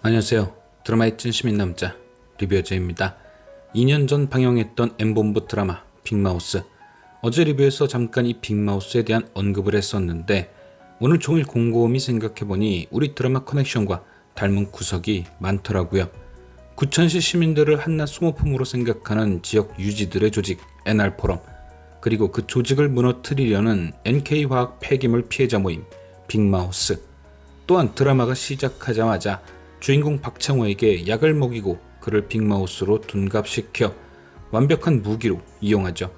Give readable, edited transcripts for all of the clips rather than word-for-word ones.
안녕하세요. 드라마의 진심인 남자 리뷰어제입니다. 2년 전 방영했던 M본부 드라마 빅마우스. 어제 리뷰에서 잠깐 이 빅마우스에 대한 언급을 했었는데 오늘 종일 곰곰이 생각해보니 우리 드라마 커넥션과 닮은 구석이 많더라고요. 구천시 시민들을 한낱 소모품으로 생각하는 지역 유지들의 조직 NR포럼, 그리고 그 조직을 무너뜨리려는 NK화학 폐기물 피해자 모임 빅마우스. 또한 드라마가 시작하자마자 주인공 박창호에게 약을 먹이고 그를 빅마우스로 둔갑시켜 완벽한 무기로 이용하죠.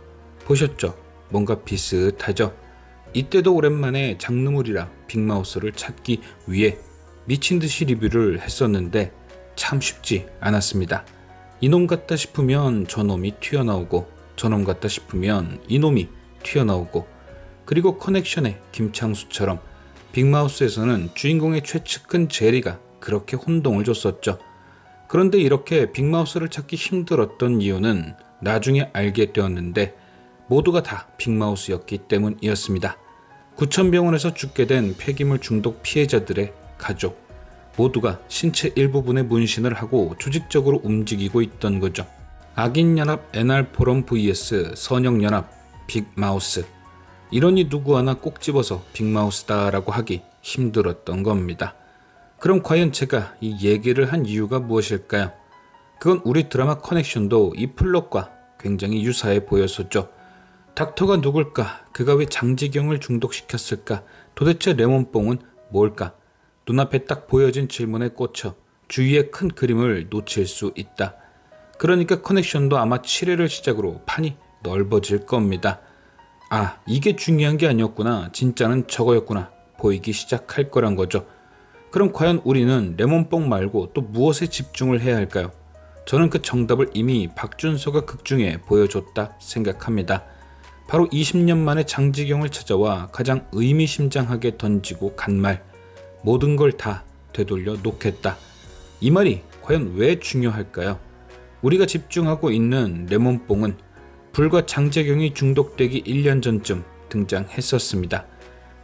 보셨죠? 뭔가 비슷하죠? 이때도 오랜만에 장르물이라 빅마우스를 찾기 위해 미친듯이 리뷰를 했었는데 참 쉽지 않았습니다. 이놈 같다 싶으면 저놈이 튀어나오고 저놈 같다 싶으면 이놈이 튀어나오고, 그리고 커넥션의 김창수처럼 빅마우스에서는 주인공의 최측근 제리가 그렇게 혼동을 줬었죠. 그런데 이렇게 빅마우스를 찾기 힘들었던 이유는 나중에 알게 되었는데 모두가 다 빅마우스였기 때문이었습니다. 구천병원에서 죽게 된 폐기물 중독 피해자들의 가족, 모두가 신체 일부분에 문신을 하고 조직적으로 움직이고 있던 거죠. 악인연합 NR포럼 vs 선영연합 빅마우스. 이러니 누구 하나 꼭 집어서 빅마우스다라고 하기 힘들었던 겁니다. 그럼 과연 제가 이 얘기를 한 이유가 무엇일까요? 그건 우리 드라마 커넥션도 이 플롯과 굉장히 유사해 보였었죠. 닥터가 누굴까? 그가 왜 장지경을 중독시켰을까? 도대체 레몬뽕은 뭘까? 눈앞에 딱 보여진 질문에 꽂혀 주위의 큰 그림을 놓칠 수 있다. 그러니까 커넥션도 아마 7회를 시작으로 판이 넓어질 겁니다. 아, 이게 중요한 게 아니었구나. 진짜는 저거였구나. 보이기 시작할 거란 거죠. 그럼 과연 우리는 레몬뽕 말고 또 무엇에 집중을 해야 할까요? 저는 그 정답을 이미 박준서가 극중에 보여줬다 생각합니다. 바로 20년 만에 장지경을 찾아와 가장 의미심장하게 던지고 간 말, 모든 걸 다 되돌려 놓겠다. 이 말이 과연 왜 중요할까요? 우리가 집중하고 있는 레몬뽕은 불과 장재경이 중독되기 1년 전쯤 등장했었습니다.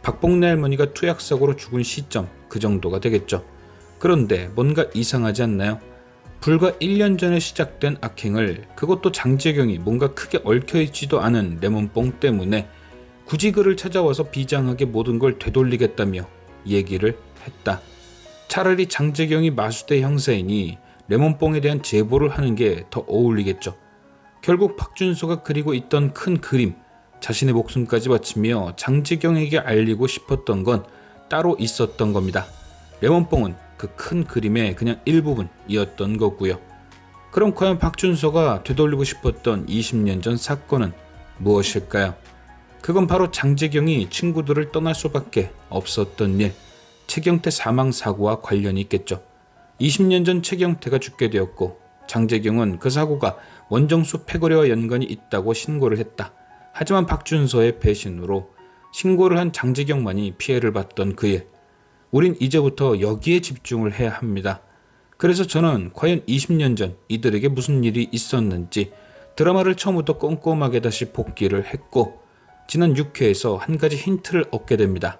박복래 할머니가 투약사고로 죽은 시점, 그 정도가 되겠죠. 그런데 뭔가 이상하지 않나요? 불과 1년 전에 시작된 악행을, 그것도 장재경이 뭔가 크게 얽혀있지도 않은 레몬뽕 때문에 굳이 그를 찾아와서 비장하게 모든 걸 되돌리겠다며 얘기를 했다. 차라리 장재경이 마수대 형사이니 레몬뽕에 대한 제보를 하는 게 더 어울리겠죠. 결국 박준서가 그리고 있던 큰 그림, 자신의 목숨까지 바치며 장재경에게 알리고 싶었던 건 따로 있었던 겁니다. 레몬뽕은 그 큰 그림의 그냥 일부분이었던 거고요. 그럼 과연 박준서가 되돌리고 싶었던 20년 전 사건은 무엇일까요? 그건 바로 장재경이 친구들을 떠날 수밖에 없었던 일, 최경태 사망 사고와 관련이 있겠죠. 20년 전 최경태가 죽게 되었고 장재경은 그 사고가 원정수 패거리와 연관이 있다고 신고를 했다. 하지만 박준서의 배신으로 신고를 한 장재경만이 피해를 봤던 그 일, 우린 이제부터 여기에 집중을 해야 합니다. 그래서 저는 과연 20년 전 이들에게 무슨 일이 있었는지 드라마를 처음부터 꼼꼼하게 다시 복기를 했고, 지난 6회에서 한 가지 힌트를 얻게 됩니다.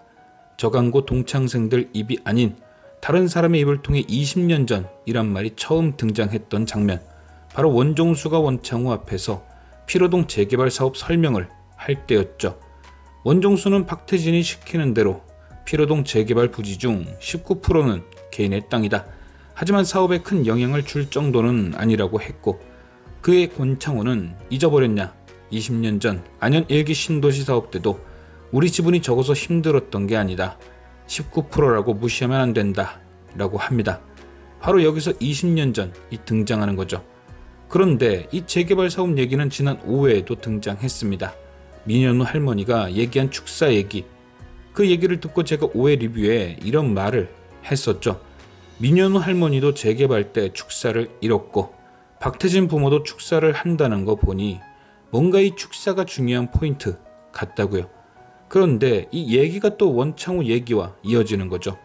저강고 동창생들 입이 아닌 다른 사람의 입을 통해 20년 전이란 말이 처음 등장했던 장면, 바로 원종수가 원창호 앞에서 피로동 재개발 사업 설명을 할 때였죠. 원종수는 박태진이 시키는 대로 피로동 재개발 부지 중 19%는 개인의 땅이다. 하지만 사업에 큰 영향을 줄 정도는 아니라고 했고, 그의 원창호는 잊어버렸냐? 20년 전 안현 1기 신도시 사업 때도 우리 지분이 적어서 힘들었던 게 아니다. 19%라고 무시하면 안 된다. 라고 합니다. 바로 여기서 20년 전이 등장하는 거죠. 그런데 이 재개발 사업 얘기는 지난 5회에도 등장했습니다. 민현우 할머니가 얘기한 축사 얘기, 그 얘기를 듣고 제가 5회 리뷰에 이런 말을 했었죠. 민현우 할머니도 재개발 때 축사를 잃었고 박태진 부모도 축사를 한다는 거 보니 뭔가 이 축사가 중요한 포인트 같다고요. 그런데 이 얘기가 또 원창호 얘기와 이어지는 거죠.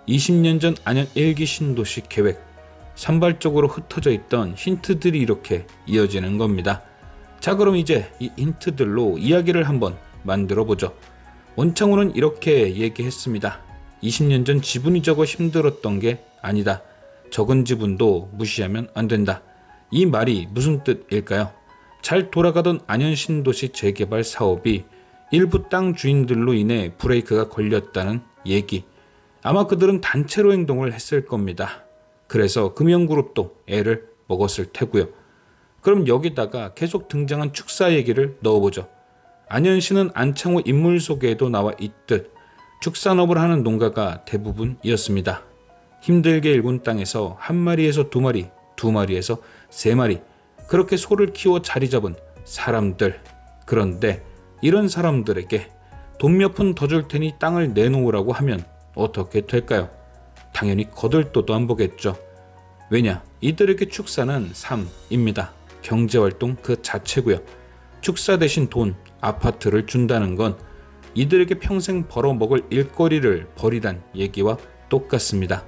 20년 전 안현 1기 신도시 계획, 산발적으로 흩어져 있던 힌트들이 이렇게 이어지는 겁니다. 자, 그럼 이제 이 힌트들로 이야기를 한번 만들어 보죠. 원창호는 이렇게 얘기했습니다. 20년 전 지분이 적어 힘들었던 게 아니다. 적은 지분도 무시하면 안 된다. 이 말이 무슨 뜻일까요? 잘 돌아가던 안현신도시 재개발 사업이 일부 땅 주인들로 인해 브레이크가 걸렸다는 얘기. 아마 그들은 단체로 행동을 했을 겁니다. 그래서 금영그룹도 애를 먹었을 테고요. 그럼 여기다가 계속 등장한 축사 얘기를 넣어보죠. 안현신은 안창호 인물 소개에도 나와 있듯 축산업을 하는 농가가 대부분이었습니다. 힘들게 일군 땅에서 한 마리에서 두 마리, 두 마리에서 세 마리 그렇게 소를 키워 자리 잡은 사람들. 그런데 이런 사람들에게 돈 몇 푼 더 줄 테니 땅을 내놓으라고 하면 어떻게 될까요? 당연히 거들떠도 안 보겠죠. 왜냐? 이들에게 축사는 삶입니다. 경제활동 그 자체고요. 축사 대신 돈, 아파트를 준다는 건 이들에게 평생 벌어먹을 일거리를 버리란 얘기와 똑같습니다.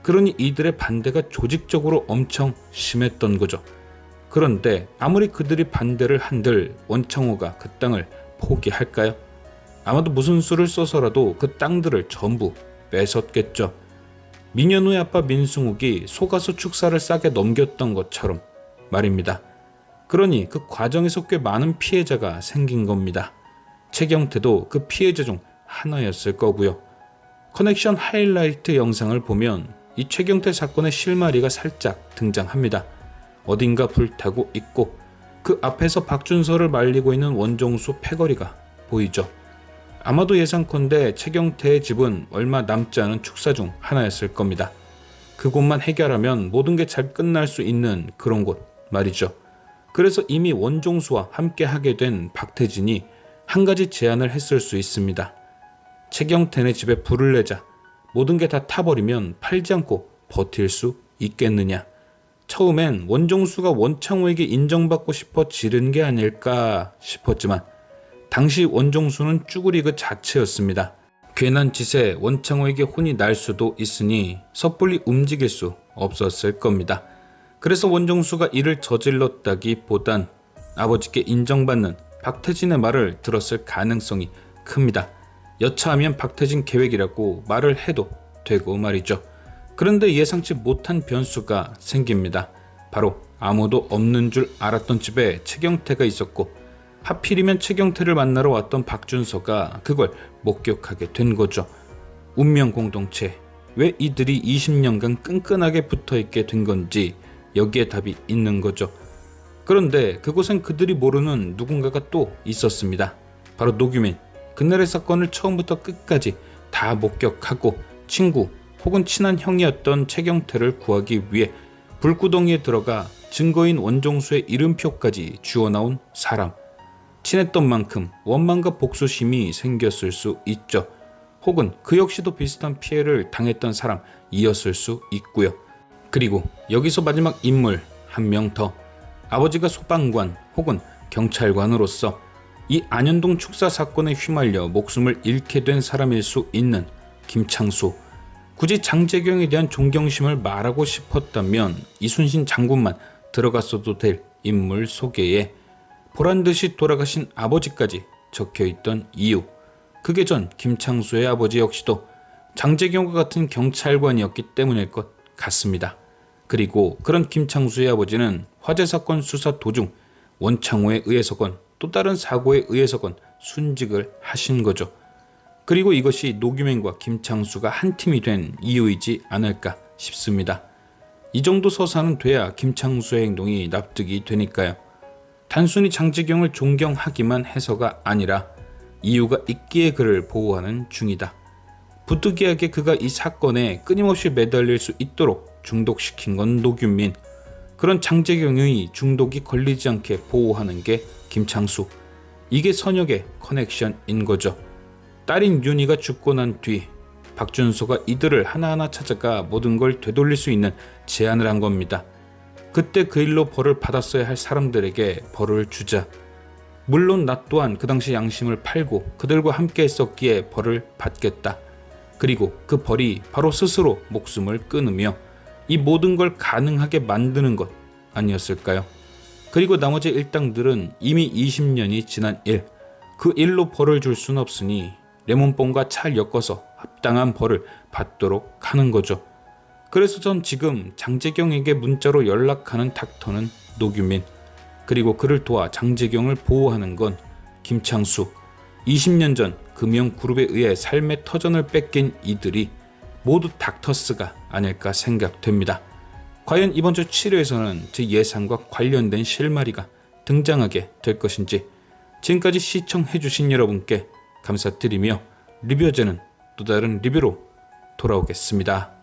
그러니 이들의 반대가 조직적으로 엄청 심했던 거죠. 그런데 아무리 그들이 반대를 한들 원창호가 그 땅을 포기할까요? 아마도 무슨 수를 써서라도 그 땅들을 전부 뺏었겠죠. 민현우의 아빠 민승욱이 속아서 축사를 싸게 넘겼던 것처럼 말입니다. 그러니 그 과정에서 꽤 많은 피해자가 생긴 겁니다. 최경태도 그 피해자 중 하나였을 거고요. 커넥션 하이라이트 영상을 보면 이 최경태 사건의 실마리가 살짝 등장합니다. 어딘가 불타고 있고 그 앞에서 박준서를 말리고 있는 원종수 패거리가 보이죠. 아마도 예상컨대 최경태의 집은 얼마 남지 않은 축사 중 하나였을 겁니다. 그곳만 해결하면 모든 게 잘 끝날 수 있는 그런 곳 말이죠. 그래서 이미 원종수와 함께 하게 된 박태진이 한 가지 제안을 했을 수 있습니다. 최경태네 집에 불을 내자 모든 게 다 타버리면 팔지 않고 버틸 수 있겠느냐. 처음엔 원종수가 원창호에게 인정받고 싶어 지른 게 아닐까 싶었지만 당시 원종수는 쭈구리 그 자체였습니다. 괜한 짓에 원창호에게 혼이 날 수도 있으니 섣불리 움직일 수 없었을 겁니다. 그래서 원종수가 이를 저질렀다기보단 아버지께 인정받는 박태진의 말을 들었을 가능성이 큽니다. 여차하면 박태진 계획이라고 말을 해도 되고 말이죠. 그런데 예상치 못한 변수가 생깁니다. 바로 아무도 없는 줄 알았던 집에 최경태가 있었고 하필이면 최경태를 만나러 왔던 박준서가 그걸 목격하게 된 거죠. 운명 공동체. 왜 이들이 20년간 끈끈하게 붙어있게 된 건지 여기에 답이 있는 거죠. 그런데 그곳엔 그들이 모르는 누군가가 또 있었습니다. 바로 노규민. 그날의 사건을 처음부터 끝까지 다 목격하고 친구 혹은 친한 형이었던 최경태를 구하기 위해 불구덩이에 들어가 증거인 원종수의 이름표까지 주워나온 사람. 친했던 만큼 원망과 복수심이 생겼을 수 있죠. 혹은 그 역시도 비슷한 피해를 당했던 사람이었을 수 있고요. 그리고 여기서 마지막 인물 한 명 더. 아버지가 소방관 혹은 경찰관으로서 이 안현동 축사 사건에 휘말려 목숨을 잃게 된 사람일 수 있는 김창수. 굳이 장재경에 대한 존경심을 말하고 싶었다면 이순신 장군만 들어갔어도 될 인물 소개에 보란듯이 돌아가신 아버지까지 적혀있던 이유. 그게 전 김창수의 아버지 역시도 장재경과 같은 경찰관이었기 때문일 것 같습니다. 그리고 그런 김창수의 아버지는 화재 사건 수사 도중 원창호에 의해서건 또 다른 사고에 의해서건 순직을 하신 거죠. 그리고 이것이 노규민과 김창수가 한 팀이 된 이유이지 않을까 싶습니다. 이 정도 서사는 돼야 김창수의 행동이 납득이 되니까요. 단순히 장재경을 존경하기만 해서가 아니라 이유가 있기에 그를 보호하는 중이다. 부득이하게 그가 이 사건에 끊임없이 매달릴 수 있도록 중독시킨 건 노규민. 그런 장재경의 중독이 걸리지 않게 보호하는 게 김창수. 이게 선역의 커넥션인 거죠. 딸인 윤희가 죽고 난 뒤 박준서가 이들을 하나하나 찾아가 모든 걸 되돌릴 수 있는 제안을 한 겁니다. 그때 그 일로 벌을 받았어야 할 사람들에게 벌을 주자. 물론 나 또한 그 당시 양심을 팔고 그들과 함께 했었기에 벌을 받겠다. 그리고 그 벌이 바로 스스로 목숨을 끊으며 이 모든 걸 가능하게 만드는 것 아니었을까요? 그리고 나머지 일당들은 이미 20년이 지난 일, 그 일로 벌을 줄 순 없으니 레몬뽕과 찰 엮어서 합당한 벌을 받도록 하는 거죠. 그래서 전 지금 장재경에게 문자로 연락하는 닥터는 노규민, 그리고 그를 도와 장재경을 보호하는 건 김창수, 20년 전 금영그룹에 의해 삶의 터전을 뺏긴 이들이 모두 닥터스가 아닐까 생각됩니다. 과연 이번 주 7회에서는 제 예상과 관련된 실마리가 등장하게 될 것인지, 지금까지 시청해주신 여러분께 감사드리며 리뷰어제는 또 다른 리뷰로 돌아오겠습니다.